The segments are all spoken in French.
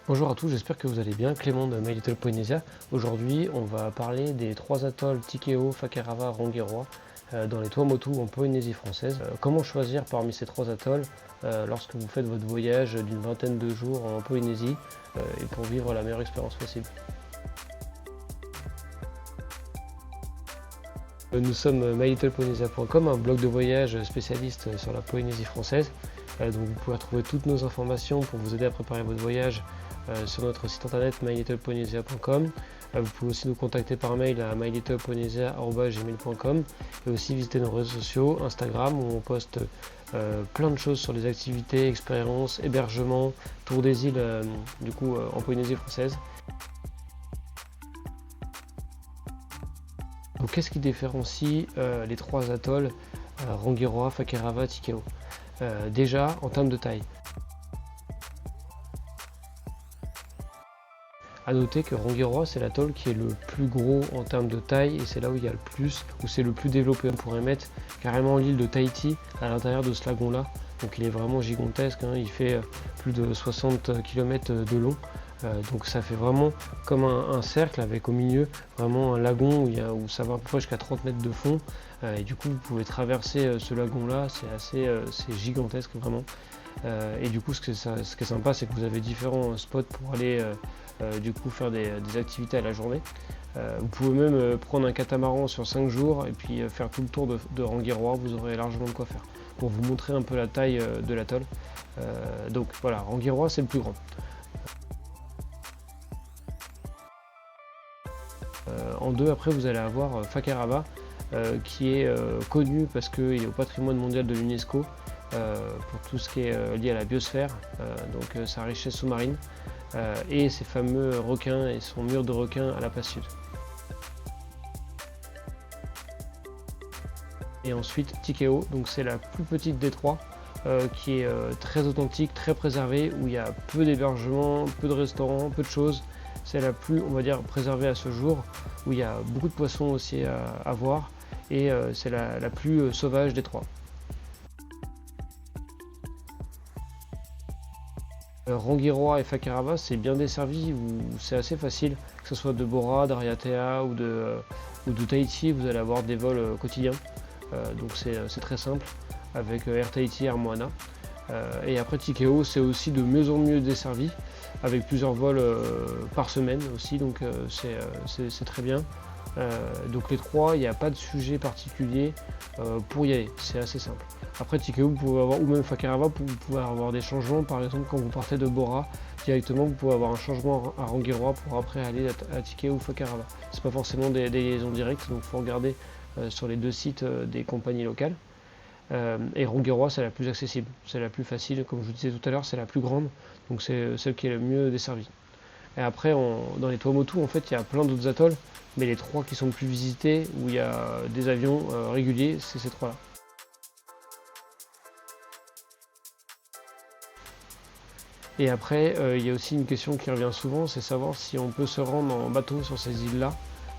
Bonjour à tous, j'espère que vous allez bien. Clément de My Little Polynesia. Aujourd'hui, on va parler des trois atolls Tikeo, Fakarava, Rangiroa dans les Tuamotu en Polynésie française. Comment choisir parmi ces trois atolls lorsque vous faites votre voyage d'une vingtaine de jours en Polynésie et pour vivre la meilleure expérience possible. Nous sommes mylittlepolynesia.com, un blog de voyage spécialiste sur la Polynésie française. Donc vous pouvez retrouver toutes nos informations pour vous aider à préparer votre voyage sur notre site internet mylittlepolynesia.com. Vous pouvez aussi nous contacter par mail à mylittlepolynesia@gmail.com et aussi visiter nos réseaux sociaux, Instagram, où on poste plein de choses sur les activités, expériences, hébergements, tour des îles en Polynésie française. Donc qu'est-ce qui différencie les trois atolls Rangiroa, Fakarava, Tikeo? Déjà en termes de taille. A noter que Rangiroa, c'est l'atoll qui est le plus gros en termes de taille et c'est là où il y a le plus, où c'est le plus développé. On pourrait mettre carrément l'île de Tahiti à l'intérieur de ce lagon-là. Donc il est vraiment gigantesque, hein. Il fait plus de 60 km de long. Donc ça fait vraiment comme un cercle avec au milieu vraiment un lagon où ça va à peu près jusqu'à 30 mètres de fond. Et du coup vous pouvez traverser ce lagon-là, c'est gigantesque vraiment. Et du coup ce qui est sympa, c'est que vous avez différents spots pour aller faire des activités à la journée. Vous pouvez même prendre un catamaran sur 5 jours et puis faire tout le tour de Rangiroa, vous aurez largement de quoi faire. Pour vous montrer un peu la taille de l'atoll. Donc voilà, Rangiroa c'est le plus grand. En deux, après vous allez avoir Fakarava qui est connu parce qu'il est au patrimoine mondial de l'UNESCO pour tout ce qui est lié à la biosphère, donc sa richesse sous-marine et ses fameux requins et son mur de requins à la place sud. Et ensuite Tikeo, donc c'est la plus petite des trois, qui est très authentique, très préservée, où il y a peu d'hébergements, peu de restaurants, peu de choses. C'est la plus, on va dire, préservée à ce jour, où il y a beaucoup de poissons aussi à voir, et c'est la plus sauvage des trois. Rangiroa et Fakarava, c'est bien desservi, c'est assez facile, que ce soit de Bora, d'Ariatea ou de Tahiti, vous allez avoir des vols quotidiens, donc c'est très simple, avec Air Tahiti et Air Moana. Et après Tikeo, c'est aussi de mieux en mieux desservi, avec plusieurs vols par semaine aussi, donc c'est très bien. Donc les trois, il n'y a pas de sujet particulier pour y aller, c'est assez simple. Après Tikeo, vous pouvez avoir, ou même Fakarava, vous pouvez avoir des changements, par exemple quand vous partez de Bora, directement vous pouvez avoir un changement à Rangiroa pour après aller à Tikeo ou Fakarava. C'est pas forcément des liaisons directes, donc il faut regarder sur les deux sites des compagnies locales. Et Rangiroa, c'est la plus accessible, c'est la plus facile, comme je vous disais tout à l'heure, c'est la plus grande, donc c'est celle qui est le mieux desservie. Et après, dans les Tuamotu, en fait, il y a plein d'autres atolls, mais les trois qui sont le plus visités, où il y a des avions réguliers, c'est ces trois-là. Et après, il y a aussi une question qui revient souvent, c'est savoir si on peut se rendre en bateau sur ces îles-là,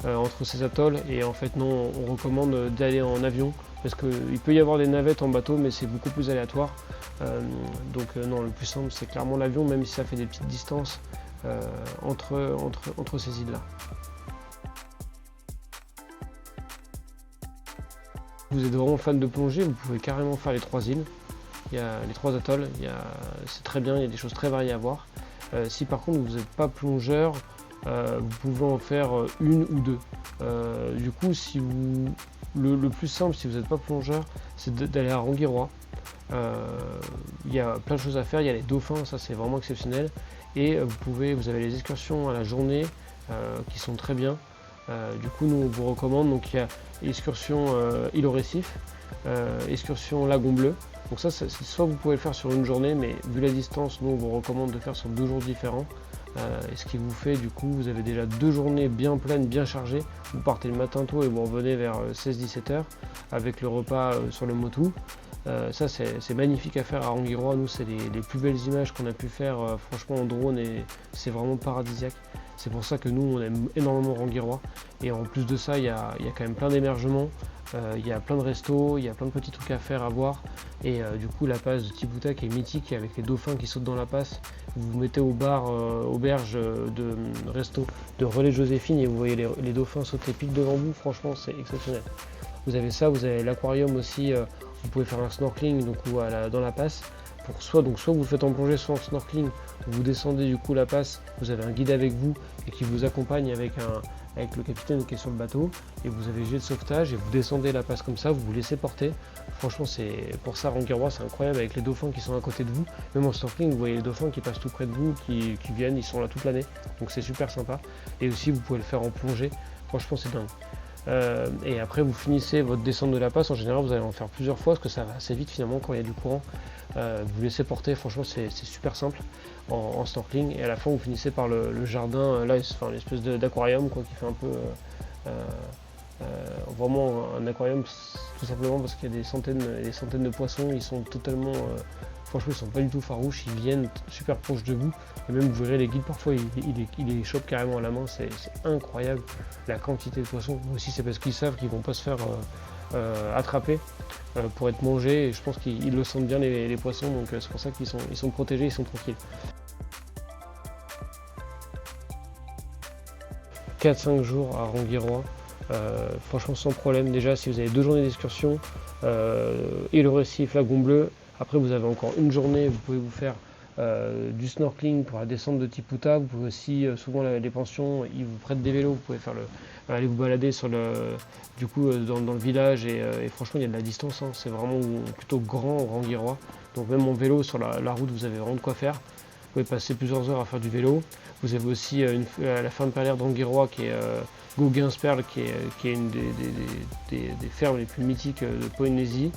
entre ces atolls, et en fait non, on recommande d'aller en avion, parce qu'il peut y avoir des navettes en bateau, mais c'est beaucoup plus aléatoire. Non, le plus simple, c'est clairement l'avion, même si ça fait des petites distances entre ces îles-là. Vous êtes vraiment fan de plongée, vous pouvez carrément faire les trois îles. Il y a les trois atolls, c'est très bien, il y a des choses très variées à voir. Si par contre vous n'êtes pas plongeur, vous pouvez en faire une ou deux. Du coup, le plus simple si vous n'êtes pas plongeur, c'est d'aller à Rangiroa. Il y a plein de choses à faire, il y a les dauphins, ça c'est vraiment exceptionnel. Et vous avez les excursions à la journée qui sont très bien. Du coup, nous on vous recommande, donc il y a excursion île au récif, excursion lagon bleu. Donc ça, soit vous pouvez le faire sur une journée, mais vu la distance, nous on vous recommande de faire sur 2 jours différents. Et ce qui vous fait, du coup, vous avez déjà 2 journées bien pleines, bien chargées. Vous partez le matin tôt et vous revenez vers 16-17 h avec le repas sur le motu. Ça c'est magnifique à faire à Rangiroa, nous c'est les plus belles images qu'on a pu faire franchement en drone et c'est vraiment paradisiaque. C'est pour ça que nous on aime énormément Rangiroa et en plus de ça il y a quand même plein d'émergements Il y a plein de restos, il y a plein de petits trucs à faire, à voir. Et du coup, la passe de Tibuta qui est mythique avec les dauphins qui sautent dans la passe. Vous vous mettez au bar, auberge de resto de Relais Joséphine et vous voyez les dauphins sauter pile devant vous. Franchement, c'est exceptionnel. Vous avez ça, vous avez l'aquarium aussi. Vous pouvez faire un snorkeling donc, dans la passe. Soit vous le faites en plongée, soit en snorkeling. Vous descendez du coup la passe, vous avez un guide avec vous et qui vous accompagne avec le capitaine qui est sur le bateau, et vous avez jet de sauvetage et vous descendez la passe comme ça, vous vous laissez porter. Franchement, c'est pour ça Rangirois, c'est incroyable avec les dauphins qui sont à côté de vous. Même en snorkeling, vous voyez les dauphins qui passent tout près de vous, qui viennent, ils sont là toute l'année, donc c'est super sympa. Et aussi vous pouvez le faire en plongée, franchement c'est dingue. Et après vous finissez votre descente de la passe, en général vous allez en faire plusieurs fois parce que ça va assez vite finalement quand il y a du courant. Vous laissez porter, franchement c'est super simple en snorkeling, et à la fin vous finissez par le jardin, là, enfin l'espèce d'aquarium quoi, qui fait un peu vraiment un aquarium, tout simplement parce qu'il y a des centaines et des centaines de poissons. Ils sont totalement franchement ils sont pas du tout farouches, ils viennent super proches de vous, et même vous verrez les guides parfois ils les chopent carrément à la main. C'est incroyable la quantité de poissons. Aussi c'est parce qu'ils savent qu'ils vont pas se faire attraper pour être mangés, et je pense qu'ils le sentent bien les poissons, donc c'est pour ça qu'ils sont protégés, ils sont tranquilles. 4-5 jours à Rangirois, franchement sans problème. Déjà si vous avez 2 journées d'excursion, et le récif, Lagon Bleu, après vous avez encore une journée, vous pouvez vous faire du snorkeling pour la descente de Tiputa. Vous pouvez aussi, souvent les pensions, ils vous prêtent des vélos, vous pouvez aller vous balader dans le village, et franchement il y a de la distance, hein. C'est vraiment plutôt grand Rangirois, donc même en vélo sur la route vous avez vraiment de quoi faire. Vous pouvez passer plusieurs heures à faire du vélo. Vous avez aussi la ferme perlière de Rangirois qui est Gauguinsperle, qui est une des fermes les plus mythiques de Polynésie.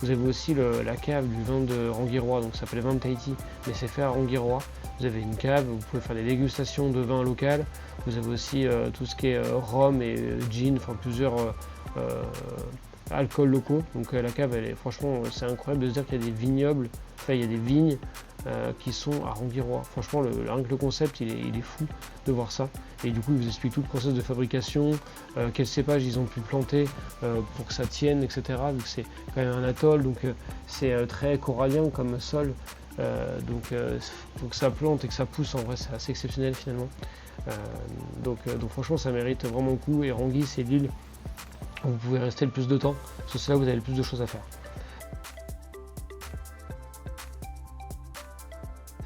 Vous avez aussi la cave du vin de Rangirois, donc ça s'appelle vin de Tahiti, mais c'est fait à Rangirois. Vous avez une cave, vous pouvez faire des dégustations de vin local. Vous avez aussi tout ce qui est rhum et gin, enfin plusieurs alcools locaux. Donc la cave, franchement, c'est incroyable de se dire qu'il y a des vignobles, enfin il y a des vignes qui sont à Rangirois. Franchement, rien que le concept, il est fou de voir ça. Et du coup, il vous explique tout le process de fabrication, quels cépages ils ont pu planter pour que ça tienne, etc. Vu que c'est quand même un atoll, donc c'est très corallien comme sol. Pour que ça plante et que ça pousse, en vrai, c'est assez exceptionnel finalement. Donc franchement, ça mérite vraiment le coup. Et Rangui, c'est l'île où vous pouvez rester le plus de temps, parce que c'est là où vous avez le plus de choses à faire.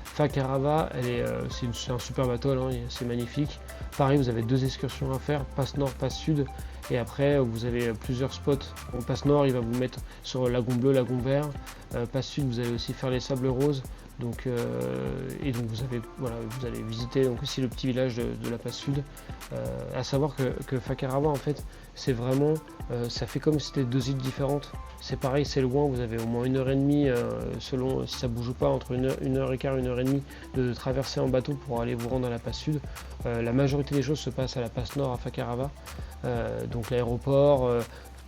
Fakarava, c'est un super bateau, hein, c'est magnifique. Pareil, vous avez 2 excursions à faire, passe nord, passe sud, et après vous avez plusieurs spots. En passe nord, il va vous mettre sur Lagon Bleu, Lagon Vert. Passe sud, vous allez aussi faire les Sables Roses. Donc vous allez visiter donc aussi le petit village de la passe sud. À savoir que Fakarava, en fait, c'est vraiment, ça fait comme si c'était 2 îles différentes. C'est pareil, c'est loin, vous avez au moins 1h30, selon si ça bouge pas, entre 1h15 et 1h30 de traverser en bateau pour aller vous rendre à la passe sud. La majorité des choses se passent à la passe nord à Fakarava, donc l'aéroport,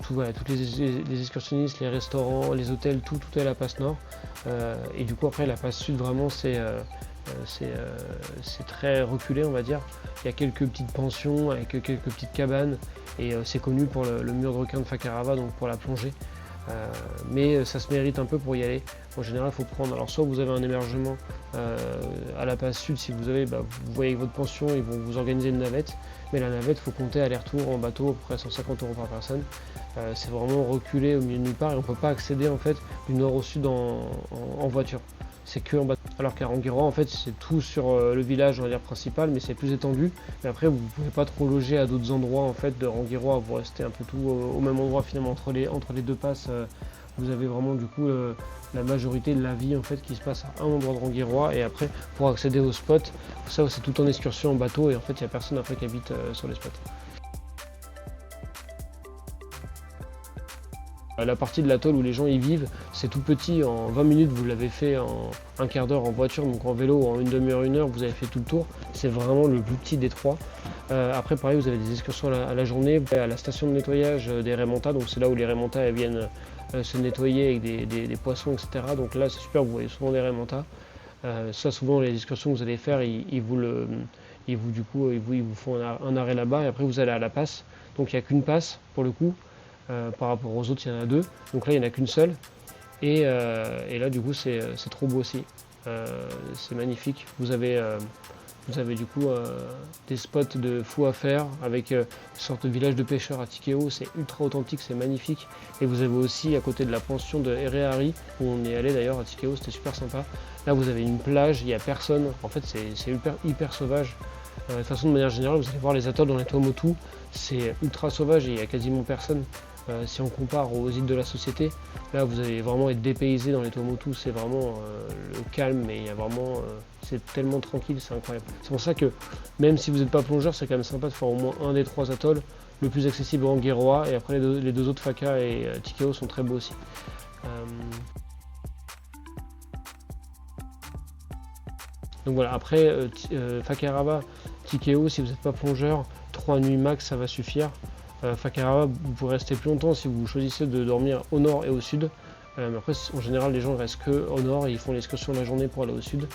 toutes les excursionnistes, les restaurants, les hôtels, tout est à la passe nord. Et du coup après la passe sud, vraiment c'est très reculé, on va dire. Il y a quelques petites pensions avec quelques petites cabanes, et c'est connu pour le mur de requin de Fakarava, donc pour la plongée. Mais ça se mérite un peu pour y aller. En général, il faut prendre. Alors, soit vous avez un hébergement à la passe sud, si vous avez, vous voyez avec votre pension, ils vont vous organiser une navette. Mais la navette, il faut compter aller-retour en bateau, à peu près 150 € par personne. C'est vraiment reculé au milieu de nulle part, et on ne peut pas accéder en fait du nord au sud en voiture. C'est que en bateau. Alors qu'à Rangirois, en fait, c'est tout sur le village, on va dire, principal, mais c'est plus étendu. Mais après, vous ne pouvez pas trop loger à d'autres endroits en fait de Rangirois. Vous restez un peu tout au même endroit finalement entre les 2 passes. Vous avez vraiment du coup la majorité de la vie en fait qui se passe à un endroit de Rangirois, et après pour accéder au spot, ça c'est tout en excursion en bateau, et en fait il n'y a personne après qui habite sur les spots. La partie de l'atoll où les gens y vivent, c'est tout petit, en 20 minutes vous l'avez fait en un quart d'heure en voiture, donc en vélo en une demi-heure, 1 heure, vous avez fait tout le tour. C'est vraiment le plus petit des 3. Après pareil, vous avez des excursions à la journée, à la station de nettoyage des Raimentas, donc c'est là où les Raimentas viennent se nettoyer avec des poissons, etc. Donc là c'est super, vous voyez souvent des Raimentas. Ça souvent les excursions que vous allez faire, ils vous font un arrêt là-bas, et après vous allez à la passe. Donc il n'y a qu'une passe pour le coup. par rapport aux autres il y en a deux, donc là il n'y en a qu'une seule, et là du coup c'est trop beau aussi. C'est magnifique. Vous avez du coup des spots de fou à faire avec une sorte de village de pêcheurs à Tikeo, c'est ultra authentique, c'est magnifique. Et vous avez aussi à côté de la pension de Ereari, où on est allé d'ailleurs à Tikeo, c'était super sympa. Là vous avez une plage, il n'y a personne, en fait c'est hyper sauvage. De toute façon de manière générale vous allez voir les atolls dans les Tuamotu, c'est ultra sauvage et il n'y a quasiment personne. Si on compare aux îles de la Société, là vous allez vraiment être dépaysé dans les Tuamotu, c'est vraiment le calme, mais il y a vraiment, c'est tellement tranquille, c'est incroyable. C'est pour ça que même si vous n'êtes pas plongeur, c'est quand même sympa de faire au moins un des trois atolls, le plus accessible en Rangiroa, et après les deux autres Faka et Tikeo sont très beaux aussi. Donc voilà, après Fakarava, Tikeo, si vous n'êtes pas plongeur, 3 nuits max ça va suffire. Fakarava, vous pourrez rester plus longtemps si vous choisissez de dormir au nord et au sud. Mais après, en général, les gens restent que au nord et ils font l'excursion la journée pour aller au sud.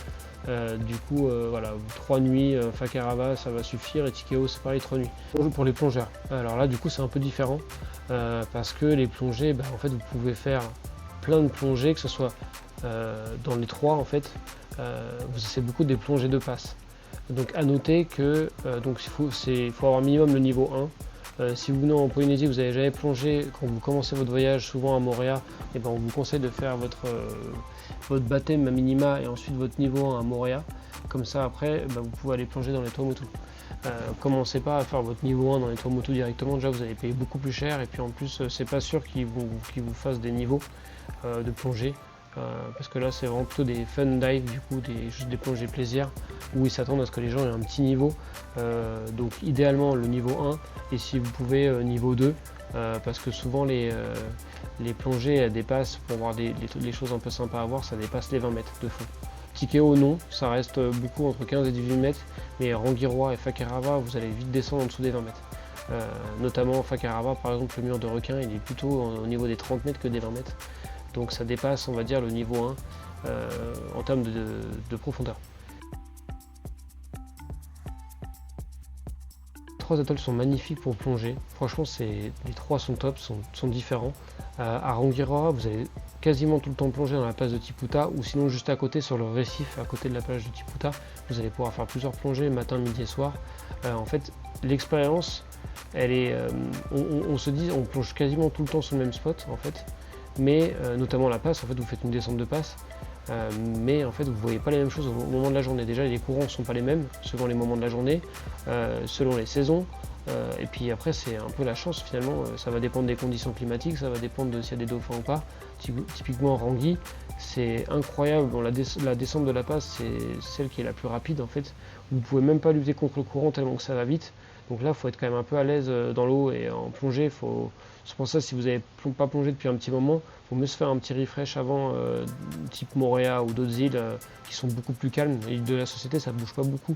Du coup, voilà, 3 nuits, Fakarava, ça va suffire. Et Tikeo, c'est pareil, 3 nuits. Pour les plongeurs. Alors là, du coup, c'est un peu différent. Parce que les plongées, en fait, vous pouvez faire plein de plongées, que ce soit dans les trois, en fait. C'est beaucoup des plongées de passe. Donc, à noter que il faut avoir minimum le niveau 1. Si vous venez en Polynésie, vous n'avez jamais plongé, quand vous commencez votre voyage, souvent à Moorea, on vous conseille de faire votre baptême à minima et ensuite votre niveau 1 à Moorea. Comme ça, après, vous pouvez aller plonger dans les Tuamotu. Commencez pas à faire votre niveau 1 dans les Tuamotu directement, déjà vous allez payer beaucoup plus cher et puis en plus, c'est pas sûr qu'ils vous fassent des niveaux de plongée. Parce que là c'est vraiment plutôt des fun dives, du coup juste des plongées plaisir où ils s'attendent à ce que les gens aient un petit niveau, donc idéalement le niveau 1 et si vous pouvez niveau 2 parce que souvent les plongées elles dépassent, pour voir les choses un peu sympas à voir, ça dépasse les 20 mètres de fond. Tikeo non, ça reste beaucoup entre 15 et 18 mètres, mais Rangiroa et Fakarava vous allez vite descendre en dessous des 20 mètres. Notamment Fakarava par exemple, le mur de requin il est plutôt au niveau des 30 mètres que des 20 mètres. Donc ça dépasse, on va dire, le niveau 1 en termes de profondeur. Les 3 atolls sont magnifiques pour plonger. Franchement, les 3 sont top, sont différents. À Rangiroa, vous allez quasiment tout le temps plonger dans la plage de Tiputa ou sinon juste à côté sur le récif, à côté de la plage de Tiputa. Vous allez pouvoir faire plusieurs plongées matin, midi et soir. En fait, l'expérience, elle est, on se dit, on plonge quasiment tout le temps sur le même spot en fait. Mais notamment la passe, en fait vous faites une descente de passe, mais en fait vous ne voyez pas les mêmes choses au moment de la journée. Déjà les courants ne sont pas les mêmes selon les moments de la journée, selon les saisons, et puis après c'est un peu la chance finalement, ça va dépendre des conditions climatiques, ça va dépendre de s'il y a des dauphins ou pas. Typiquement Rangui, c'est incroyable, la descente de la passe c'est celle qui est la plus rapide en fait, vous pouvez même pas lutter contre le courant tellement que ça va vite. Donc là, il faut être quand même un peu à l'aise dans l'eau et en plongée. C'est pour ça, si vous n'avez pas plongé depuis un petit moment, il faut mieux se faire un petit refresh avant, type Moorea ou d'autres îles qui sont beaucoup plus calmes. L'île de la Société, ça ne bouge pas beaucoup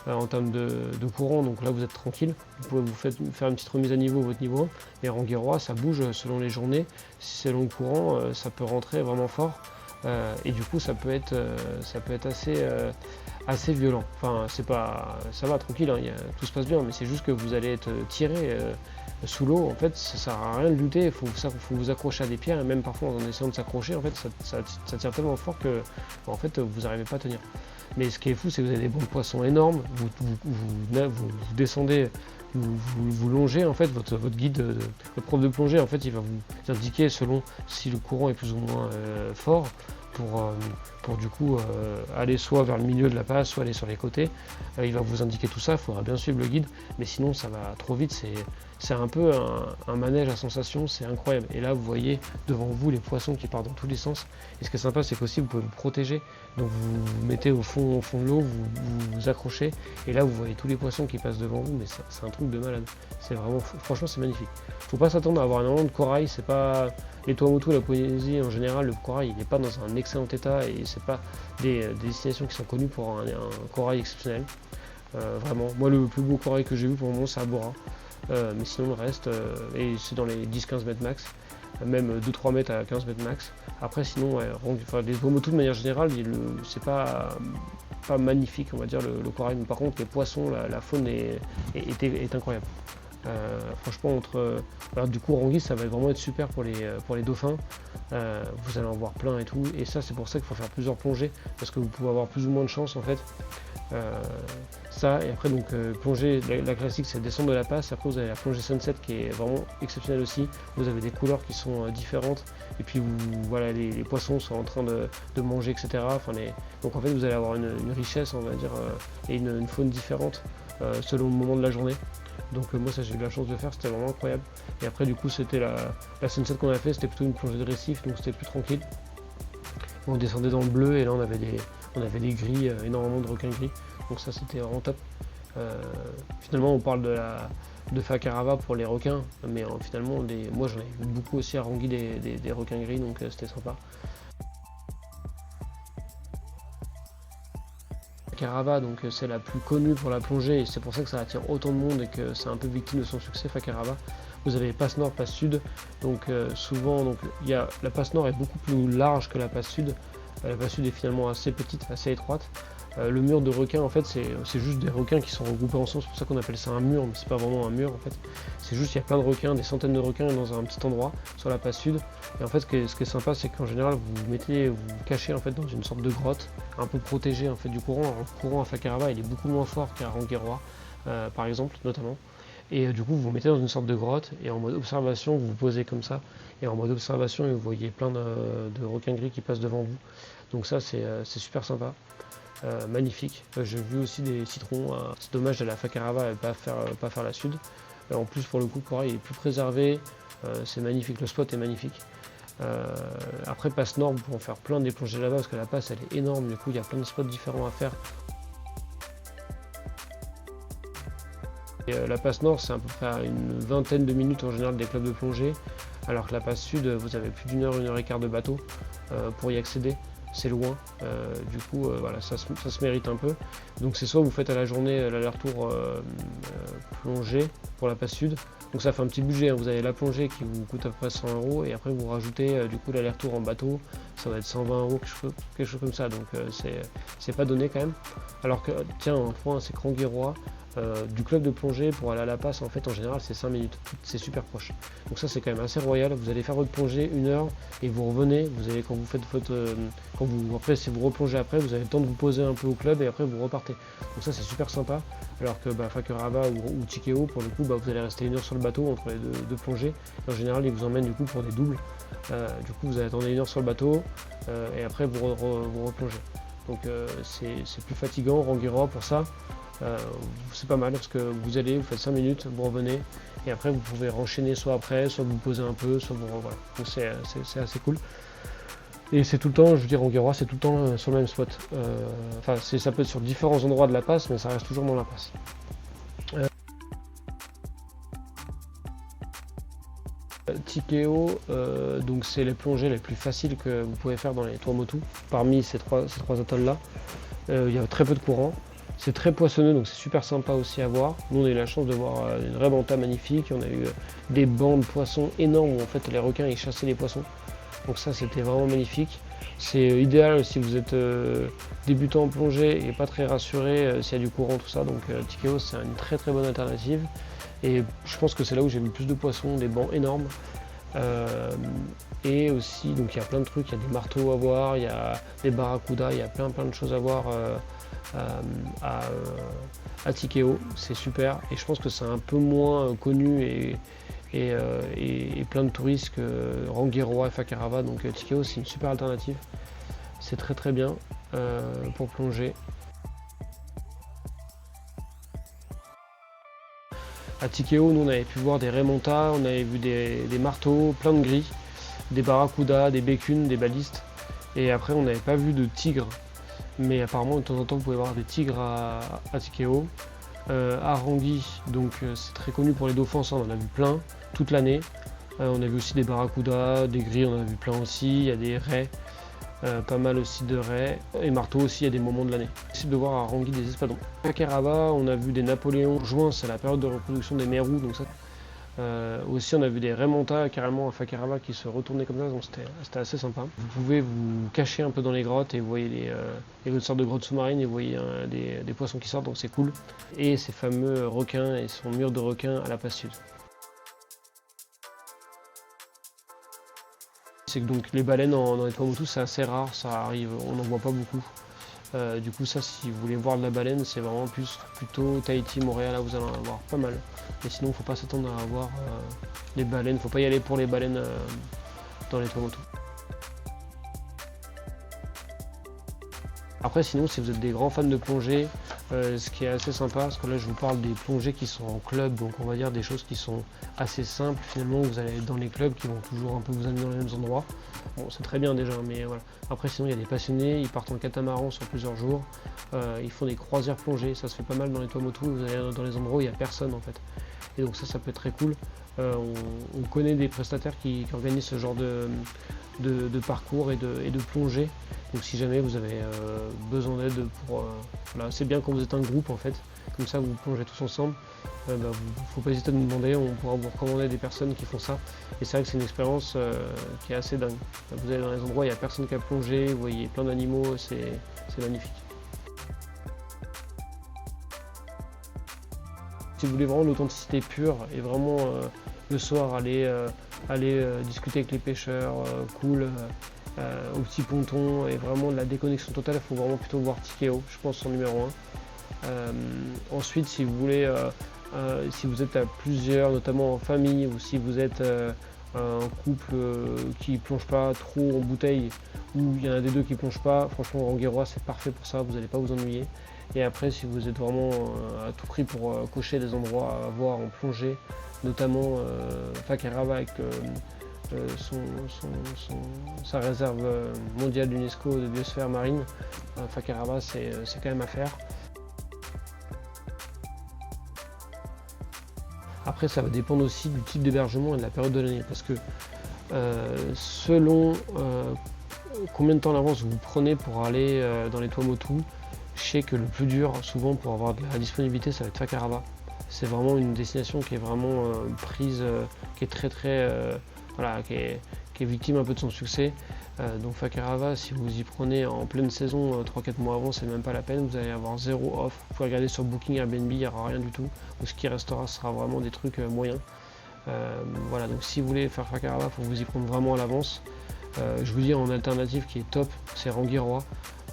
en termes de courant, donc là vous êtes tranquille. Vous pouvez vous faire une petite remise à niveau, votre niveau 1. Mais Rangiroa, ça bouge selon les journées. Si c'est long courant, ça peut rentrer vraiment fort. Et du coup, ça peut être assez violent. Enfin, ça va tranquille, hein, tout se passe bien, mais c'est juste que vous allez être tiré sous l'eau. En fait, ça sert à rien de lutter. Il faut vous accrocher à des pierres et même parfois en essayant de s'accrocher, en fait, ça tire tellement fort que, en fait, vous n'arrivez pas à tenir. Mais ce qui est fou, c'est que vous avez des bons poissons énormes. Vous descendez. Vous longez en fait, votre guide, votre prof de plongée en fait, il va vous indiquer selon si le courant est plus ou moins fort pour du coup aller soit vers le milieu de la passe, soit aller sur les côtés. Il va vous indiquer tout ça, il faudra bien suivre le guide, mais sinon ça va trop vite, c'est un peu un manège à sensations, c'est incroyable. Et là vous voyez devant vous les poissons qui partent dans tous les sens. Et ce qui est sympa, c'est qu'aussi vous pouvez vous protéger, donc vous vous mettez au fond de l'eau, vous accrochez, et là vous voyez tous les poissons qui passent devant vous, mais c'est un truc de malade. C'est vraiment, franchement c'est magnifique. Faut pas s'attendre à avoir énormément de corail, c'est pas les Tuamotu, la Polynésie en général, le corail il n'est pas dans un excellent état et c'est pas des destinations qui sont connues pour un corail exceptionnel. Vraiment, moi le plus beau corail que j'ai vu pour le moment c'est à Bora, mais sinon le reste, et c'est dans les 10-15 mètres max, même 2-3 mètres à 15 mètres max. Après sinon, les Tuamotu de manière générale, c'est pas magnifique on va dire le corail, mais par contre les poissons, la faune est incroyable. Franchement, alors du coup, Rangui, ça va vraiment être super pour les dauphins. Vous allez en voir plein et tout. Et ça, c'est pour ça qu'il faut faire plusieurs plongées, parce que vous pouvez avoir plus ou moins de chance en fait. Ça, et après, donc, plongée, la classique, c'est descendre de la passe. Après, vous avez la plongée sunset qui est vraiment exceptionnelle aussi. Vous avez des couleurs qui sont différentes. Et puis, voilà, les poissons sont en train de manger, etc. Donc, en fait, vous allez avoir une richesse, on va dire, et une faune différente selon le moment de la journée. Donc moi ça j'ai eu la chance de faire, c'était vraiment incroyable. Et après du coup c'était la sunset qu'on a fait, c'était plutôt une plongée de récif, donc c'était plus tranquille. On descendait dans le bleu et là on avait des gris, énormément de requins gris. Donc ça c'était vraiment top. Finalement on parle de Fakarava pour les requins, mais finalement moi j'en ai vu beaucoup aussi à Rangui des requins gris, donc c'était sympa. Fakarava, donc c'est la plus connue pour la plongée et c'est pour ça que ça attire autant de monde et que c'est un peu victime de son succès, Fakarava. Vous avez passe nord, passe sud, donc souvent la passe nord est beaucoup plus large que la passe sud. La passe sud est finalement assez petite, assez étroite. Le mur de requins, en fait, c'est juste des requins qui sont regroupés ensemble, c'est pour ça qu'on appelle ça un mur, mais c'est pas vraiment un mur en fait. C'est juste qu'il y a plein de requins, des centaines de requins dans un petit endroit sur la passe sud. Et en fait, ce qui est sympa, c'est qu'en général, vous cachez en fait dans une sorte de grotte, un peu protégée en fait du courant. Alors, le courant à Fakarava, il est beaucoup moins fort qu'à Rangiroa, par exemple, notamment. Et du coup, vous vous mettez dans une sorte de grotte et en mode observation, vous vous posez comme ça. Et en mode observation, vous voyez plein de requins gris qui passent devant vous. Donc ça, c'est super sympa. Magnifique. J'ai vu aussi des citrons. C'est dommage de la Fakarava et pas faire la sud. En plus, pour le coup, le corail est plus préservé. C'est magnifique. Le spot est magnifique. Après, passe nord, vous pouvez en faire plein des plongées là-bas parce que la passe elle est énorme. Du coup, il y a plein de spots différents à faire. Et, la passe nord, c'est à peu près à une vingtaine de minutes en général des clubs de plongée. Alors que la passe sud, vous avez plus d'une heure et quart de bateau pour y accéder. C'est loin, du coup voilà, ça se mérite un peu. Donc c'est soit vous faites à la journée l'aller-retour plongée pour la passe sud, donc ça fait un petit budget, hein. Vous avez la plongée qui vous coûte à peu près 100 € et après vous rajoutez du coup l'aller-retour en bateau, ça va être 120 €, quelque chose comme ça, donc c'est pas donné quand même. Alors que tiens, un point, c'est que Rangiroa, du club de plongée pour aller à la passe, en fait en général c'est 5 minutes, c'est super proche. Donc ça c'est quand même assez royal, vous allez faire votre plongée 1 heure et vous revenez, vous allez quand vous faites après si vous replongez après, vous avez le temps de vous poser un peu au club et après vous repartez. Donc ça c'est super sympa, alors que Fakarava ou Tikeo pour le coup vous allez rester 1 heure sur le bateau entre les deux plongées. Et en général ils vous emmènent du coup pour des doubles, du coup vous allez attendre 1 heure sur le bateau et après vous replongez. Donc c'est plus fatigant Rangiroa pour ça. C'est pas mal parce que vous faites 5 minutes, vous revenez et après vous pouvez enchaîner soit après, soit vous posez un peu, soit vous voilà. Donc c'est assez cool. Et c'est tout le temps, je veux dire Rangiroa, c'est tout le temps sur le même spot. Enfin ça peut être sur différents endroits de la passe, mais ça reste toujours dans la passe. Tikeo, donc c'est les plongées les plus faciles que vous pouvez faire dans les Tuamotu. Parmi ces trois atolls là, il y a très peu de courant. C'est très poissonneux, donc c'est super sympa aussi à voir. Nous, on a eu la chance de voir une vraie manta magnifique. On a eu des bancs de poissons énormes où en fait les requins ils chassaient les poissons. Donc ça, c'était vraiment magnifique. C'est idéal si vous êtes débutant en plongée et pas très rassuré s'il y a du courant, tout ça. Donc Tikeo, c'est une très très bonne alternative. Et je pense que c'est là où j'ai vu le plus de poissons, des bancs énormes. Et aussi, donc il y a plein de trucs, il y a des marteaux à voir, il y a des barracudas, il y a plein de choses à voir à Tikeo, c'est super. Et je pense que c'est un peu moins connu et plein de touristes que Rangiroa et Fakarava. Donc Tikeo, c'est une super alternative. C'est très très bien pour plonger. À Tikeo, nous on avait pu voir des raimontas, on avait vu des marteaux, plein de gris, des barracudas, des bécunes, des balistes. Et après on n'avait pas vu de tigres. Mais apparemment de temps en temps vous pouvez voir des tigres à Tikeo. À Rangui, donc c'est très connu pour les dauphins, ça on en a vu plein toute l'année. On a vu aussi des barracudas, des gris, on en a vu plein aussi, il y a des raies. Pas mal aussi de raies et marteaux aussi à des moments de l'année. C'est possible de voir à Rangui des espadons. À Fakarava, on a vu des napoléons. Juin, c'est la période de reproduction des mérous, donc ça, Aussi, on a vu des remontas carrément à Fakarava qui se retournaient comme ça, donc c'était assez sympa. Vous pouvez vous cacher un peu dans les grottes et vous voyez une sorte de grottes sous-marines et vous voyez des poissons qui sortent, donc c'est cool. Et ces fameux requins et son mur de requins à la passe sud. C'est que donc les baleines dans les Tuamotu c'est assez rare, ça arrive, on n'en voit pas beaucoup. Du coup ça si vous voulez voir de la baleine c'est vraiment plutôt Tahiti, Montréal, là vous allez en avoir pas mal. Mais sinon il ne faut pas s'attendre à avoir les baleines, faut pas y aller pour les baleines dans les Tuamotu. Après sinon si vous êtes des grands fans de plongée, ce qui est assez sympa, parce que là je vous parle des plongées qui sont en club, donc on va dire des choses qui sont assez simples finalement, vous allez être dans les clubs qui vont toujours un peu vous amener dans les mêmes endroits. Bon c'est très bien déjà, mais voilà. Après sinon il y a des passionnés, ils partent en catamaran sur plusieurs jours, ils font des croisières plongées, ça se fait pas mal dans les Tuamotu, vous allez dans les endroits où il n'y a personne en fait. Et donc ça peut être très cool. On connaît des prestataires qui organisent ce genre de parcours et de plongée. Donc si jamais vous avez besoin d'aide pour... voilà, c'est bien quand vous êtes un groupe en fait, comme ça vous plongez tous ensemble. Faut pas hésiter à nous demander, on pourra vous recommander des personnes qui font ça. Et c'est vrai que c'est une expérience qui est assez dingue. Vous allez dans les endroits où il n'y a personne qui a plongé, vous voyez plein d'animaux, c'est magnifique. Si vous voulez vraiment l'authenticité pure et vraiment le soir aller discuter avec les pêcheurs, cool, au petit ponton et vraiment de la déconnexion totale, il faut vraiment plutôt voir Tikeo, je pense, en numéro 1. Ensuite, si vous voulez, si vous êtes à plusieurs, notamment en famille, ou si vous êtes un couple qui plonge pas trop en bouteille, ou il y en a des deux qui plongent pas, franchement, Rangiroa c'est parfait pour ça, vous n'allez pas vous ennuyer. Et après, si vous êtes vraiment à tout prix pour cocher des endroits à voir en plongée, notamment Fakarava avec sa réserve mondiale d'UNESCO de biosphère marine, Fakarava c'est quand même à faire. Après ça va dépendre aussi du type d'hébergement et de la période de l'année parce que selon combien de temps d'avance vous prenez pour aller dans les Tuamotu, je sais que le plus dur souvent pour avoir de la disponibilité ça va être Fakarava. C'est vraiment une destination qui est vraiment prise, qui est très voilà, qui est victime un peu de son succès. Donc Fakarava, si vous y prenez en pleine saison, 3-4 mois avant, c'est même pas la peine, vous allez avoir zéro offre. Vous pouvez regarder sur Booking, Airbnb, il n'y aura rien du tout. Donc ce qui restera sera vraiment des trucs moyens. Voilà, donc si vous voulez faire Fakarava, il faut vous y prendre vraiment à l'avance. Je vous dis en alternative qui est top, c'est Rangiroa.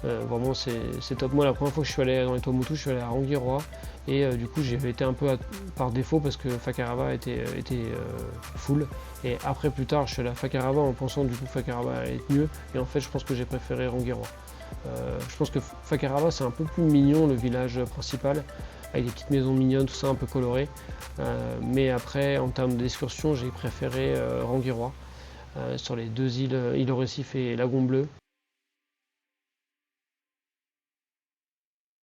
Vraiment c'est top. Moi la première fois que je suis allé dans les Tuamotu, je suis allé à Rangiroa et du coup j'y avais été un peu par défaut parce que Fakarava était full et après plus tard je suis allé à Fakarava en pensant du coup Fakarava allait être mieux et en fait je pense que j'ai préféré Rangiroa. Je pense que Fakarava c'est un peu plus mignon le village principal avec des petites maisons mignonnes, tout ça un peu coloré, mais après en termes d'excursion j'ai préféré Rangiroa sur les deux îles, île au Récif et Lagon Bleu.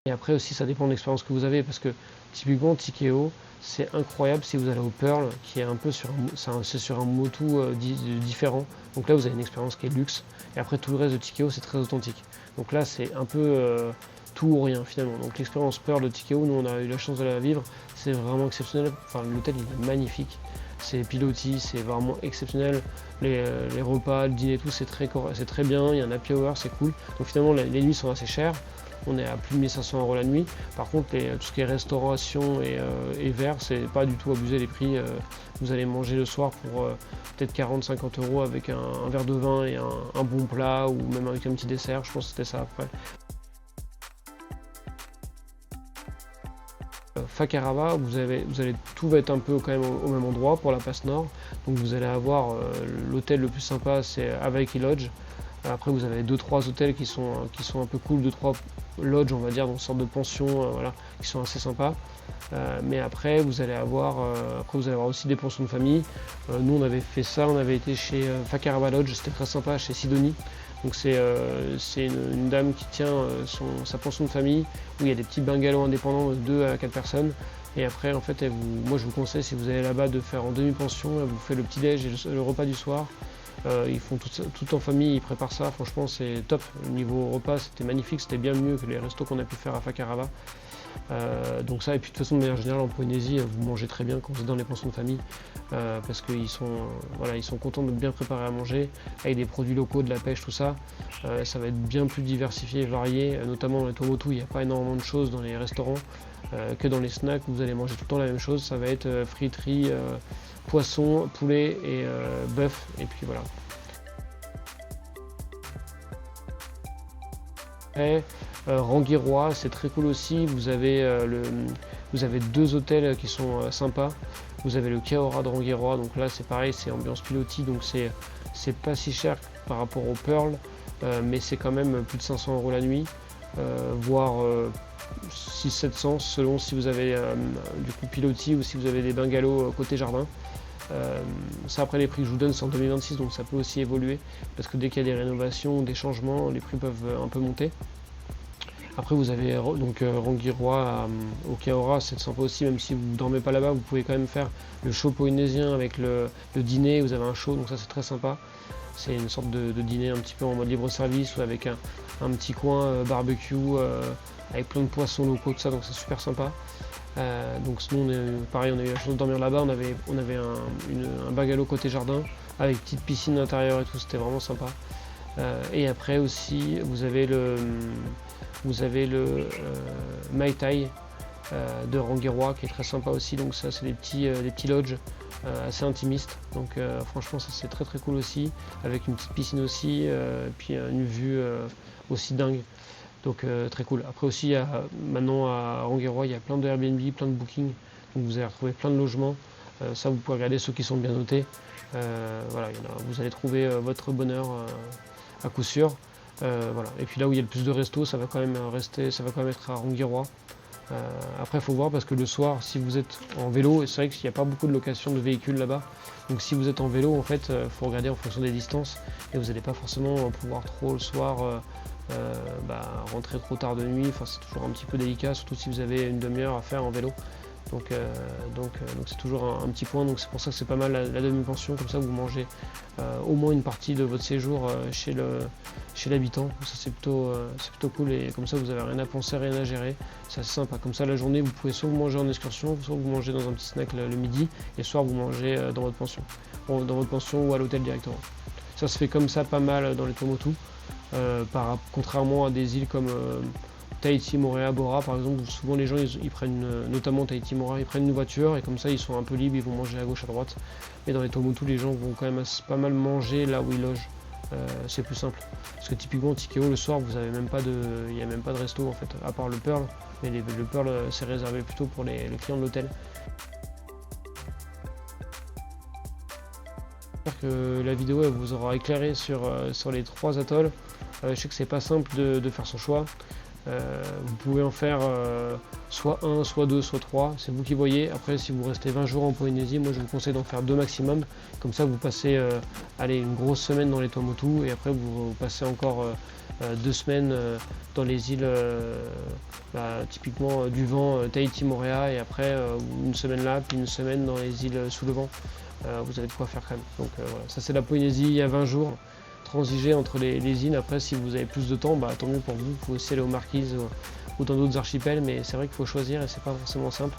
Et après aussi ça dépend de l'expérience que vous avez parce que typiquement Tikeo c'est incroyable si vous allez au Pearl qui est un peu sur un motu différent. Donc là vous avez une expérience qui est luxe et après tout le reste de Tikeo c'est très authentique. Donc là c'est un peu tout ou rien finalement. Donc l'expérience Pearl de Tikeo, nous on a eu la chance de la vivre, c'est vraiment exceptionnel. Enfin l'hôtel il est magnifique, c'est pilotis, c'est vraiment exceptionnel. Les repas, le dîner tout c'est très bien, il y a un happy hour, c'est cool. Donc finalement les nuits sont assez chères. On est à plus de 1500 € la nuit. Par contre, tout ce qui est restauration et verre, c'est pas du tout abusé les prix. Vous allez manger le soir pour peut-être 40-50 € avec un verre de vin et un bon plat ou même avec un petit dessert. Je pense que c'était ça après. Fakarava, tout va être un peu quand même au même endroit pour la passe nord. Donc vous allez avoir l'hôtel le plus sympa, c'est Avaiki Lodge. Après vous avez 2-3 hôtels qui sont un peu cool, 2-3 lodges on va dire, dans une sorte de pension, voilà, qui sont assez sympas. Mais après vous allez avoir aussi des pensions de famille. Nous on avait fait ça, on avait été chez Fakarava Lodge, c'était très sympa, chez Sidonie. Donc c'est une dame qui tient sa pension de famille où il y a des petits bungalows indépendants de 2 à 4 personnes. Et après en fait moi je vous conseille si vous allez là-bas de faire en demi-pension, elle vous fait le petit déj et le repas du soir. Ils font tout en famille, ils préparent ça, franchement c'est top. Au niveau repas c'était magnifique, c'était bien mieux que les restos qu'on a pu faire à Fakarava. Donc ça, et puis de toute façon de manière générale en Polynésie, vous mangez très bien quand vous êtes dans les pensions de famille, parce qu'ils sont, voilà, ils sont contents de bien préparer à manger, avec des produits locaux, de la pêche, tout ça. Ça va être bien plus diversifié et varié, notamment dans les Tuamotu, il n'y a pas énormément de choses dans les restaurants, que dans les snacks où vous allez manger tout le temps la même chose. Ça va être friterie, poisson, poulet et bœuf, et puis voilà. Et, Rangiroa, c'est très cool aussi. Vous avez deux hôtels qui sont sympas. Vous avez le Kaora de Rangiroa, donc là c'est pareil, c'est ambiance pilotis, donc c'est pas si cher par rapport au Pearl, mais c'est quand même plus de 500 € la nuit, voire 600-700 selon si vous avez du coup pilotis ou si vous avez des bungalows côté jardin. Ça, après, les prix que je vous donne c'est en 2026, donc ça peut aussi évoluer parce que dès qu'il y a des rénovations, des changements, les prix peuvent un peu monter. Après vous avez donc Rangiroa au Kaora, c'est sympa aussi, même si vous ne dormez pas là-bas, vous pouvez quand même faire le show polynésien avec le dîner, vous avez un show, donc ça c'est très sympa. C'est une sorte de dîner un petit peu en mode libre service ou avec un petit coin barbecue avec plein de poissons locaux, tout ça, donc c'est super sympa. Donc sinon pareil, on a eu la chance de dormir là-bas, on avait un bungalow côté jardin avec petite piscine à l'intérieur et tout, c'était vraiment sympa. Et après aussi vous avez le Mai Tai de Rangiroa qui est très sympa aussi, donc ça c'est des petits lodges assez intimistes, donc franchement ça c'est très très cool aussi, avec une petite piscine aussi, puis une vue aussi dingue, donc très cool. Après aussi maintenant à Rangiroa il y a plein de Airbnb, plein de bookings, donc vous allez retrouver plein de logements, ça vous pouvez regarder ceux qui sont bien notés, voilà, vous allez trouver votre bonheur à coup sûr. Voilà. Et puis là où il y a le plus de restos, ça va quand même être à Rangiroa. Après il faut voir parce que le soir, si vous êtes en vélo, c'est vrai qu'il n'y a pas beaucoup de location de véhicules là-bas, donc si vous êtes en vélo en fait, faut regarder en fonction des distances et vous n'allez pas forcément pouvoir trop le soir rentrer trop tard de nuit, enfin c'est toujours un petit peu délicat, surtout si vous avez une demi-heure à faire en vélo. Donc c'est toujours un petit point, donc c'est pour ça que c'est pas mal la demi-pension, comme ça vous mangez au moins une partie de votre séjour chez l'habitant, ça c'est plutôt cool, et comme ça vous avez rien à penser, rien à gérer, c'est assez sympa. Comme ça la journée vous pouvez soit vous manger en excursion, soit vous mangez dans un petit snack le midi, et le soir vous mangez dans votre pension ou à l'hôtel directement. Ça se fait comme ça pas mal dans les Tuamotu, contrairement à des îles comme Tahiti, Moorea, Bora par exemple, où souvent les gens ils prennent, notamment Tahiti, Moorea, ils prennent une voiture et comme ça ils sont un peu libres, ils vont manger à gauche, à droite. Mais dans les Tuamotu, les gens vont quand même pas mal manger là où ils logent. C'est plus simple. Parce que typiquement Tikeo le soir, il n'y a même pas de resto en fait, à part le Pearl. Mais le Pearl c'est réservé plutôt pour les clients de l'hôtel. J'espère que la vidéo elle vous aura éclairé sur les 3 atolls. Je sais que c'est pas simple de faire son choix. Vous pouvez en faire soit 1, soit 2, soit 3, c'est vous qui voyez. Après si vous restez 20 jours en Polynésie, moi je vous conseille d'en faire 2 maximum, comme ça vous passez une grosse semaine dans les Tuamotu et après vous passez encore 2 semaines dans les îles typiquement du vent, Tahiti, Moorea, et après une semaine là, puis une semaine dans les îles sous le vent. Vous avez de quoi faire quand même. Donc voilà, ça c'est la Polynésie, il y a 20 jours. Transiger entre les îles. Après si vous avez plus de temps, tant mieux pour vous, vous pouvez aussi aller aux Marquises ou dans d'autres archipels, mais c'est vrai qu'il faut choisir et c'est pas forcément simple.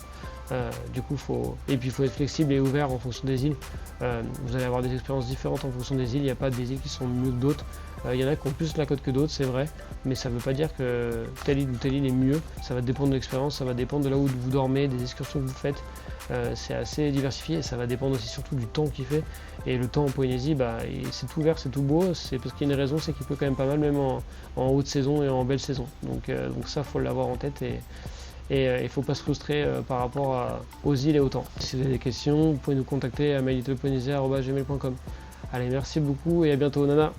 Du coup faut être flexible et ouvert en fonction des îles. Vous allez avoir des expériences différentes en fonction des îles, il n'y a pas des îles qui sont mieux que d'autres. Il y en a qui ont plus la côte que d'autres, c'est vrai, mais ça ne veut pas dire que telle île ou telle île est mieux. Ça va dépendre de l'expérience, ça va dépendre de là où vous dormez, des excursions que vous faites. C'est assez diversifié et ça va dépendre aussi surtout du temps qu'il fait. Et le temps en Polynésie, c'est tout vert, c'est tout beau, c'est parce qu'il y a une raison, c'est qu'il pleut quand même pas mal, même en haute saison et en belle saison. Donc ça, faut l'avoir en tête et il ne faut pas se frustrer par rapport aux îles et au temps. Si vous avez des questions, vous pouvez nous contacter à mylittlepolynesia@gmail.com. Allez, merci beaucoup et à bientôt, Nana.